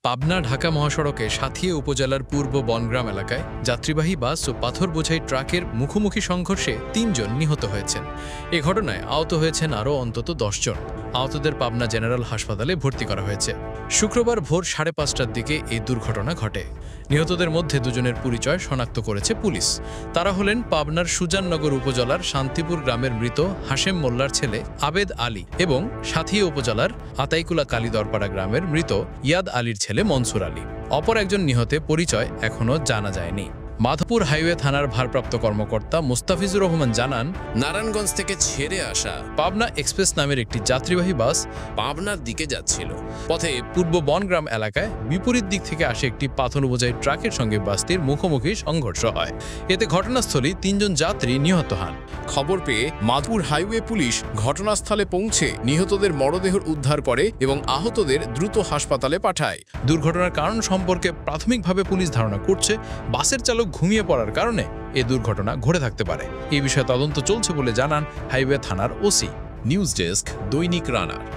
পাবনা-ঢাকা মহাসড়কে সাঁথিয়া উপজেলার পূর্ব বনগ্রাম এলাকায় যাত্রীবাহী বাস ও পাথর বোঝাই ট্রাকের মুখোমুখি সংঘর্ষে ৩ জন নিহত হয়েছেন। এ ঘটনায় আহত হয়েছেন আরও অন্তত ১০ জন। আহতদের পাবনা জেনারেল হাসপাতালে ভর্তি করা হয়েছে। শুক্রবার ভোর ৫:৩০টার দিকে এই দুর্ঘটনা ঘটে। নিহতদের মধ্যে দুজনের পরিচয় শনাক্ত করেছে পুলিশ। তারা হলেন পাবনার সুজাননগর উপজেলার শান্তিপুর গ্রামের মৃত হাশেম মোল্লার ছেলে আবেদ আলী এবং সাঁথিয়া উপজেলার আতাইকুলা কালীদরপাড়া গ্রামের মৃত ইয়াদ আলীর ছেলে মনসুর আলী। অপর একজন নিহতের পরিচয় এখনও জানা যায়নি। মাধবপুর হাইওয়ে থানার ভারপ্রাপ্ত কর্মকর্তা মুস্তাফিজুর রহমান জানান, নারায়ণগঞ্জ থেকে ছেড়ে আসা পাবনা এক্সপ্রেস নামের একটি যাত্রীবাহী বাস পাবনার দিকে যাচ্ছিল। পথে পূর্ব বনগ্রাম এলাকায় বিপরীত দিক থেকে আসে একটি পাথর বোঝাই ট্রাকের সঙ্গে বাসটির মুখোমুখি সংঘর্ষ হয়। এতে ঘটনাস্থলেই ৩ জন যাত্রী নিহত হন। খবর পেয়ে মাধবপুর হাইওয়ে পুলিশ ঘটনাস্থলে পৌঁছে নিহতদের মরদেহ উদ্ধার করে এবং আহতদের দ্রুত হাসপাতালে পাঠায়। দুর্ঘটনার কারণ সম্পর্কে প্রাথমিকভাবে পুলিশ ধারণা করছে বাসের চালক ঘুমিয়ে পড়ার কারণে এ দুর্ঘটনা ঘটে থাকতে পারে। এই বিষয়ে তদন্ত চলছে বলে জানান হাইওয়ে থানার ওসি। নিউজ ডেস্ক, দৈনিক রানা।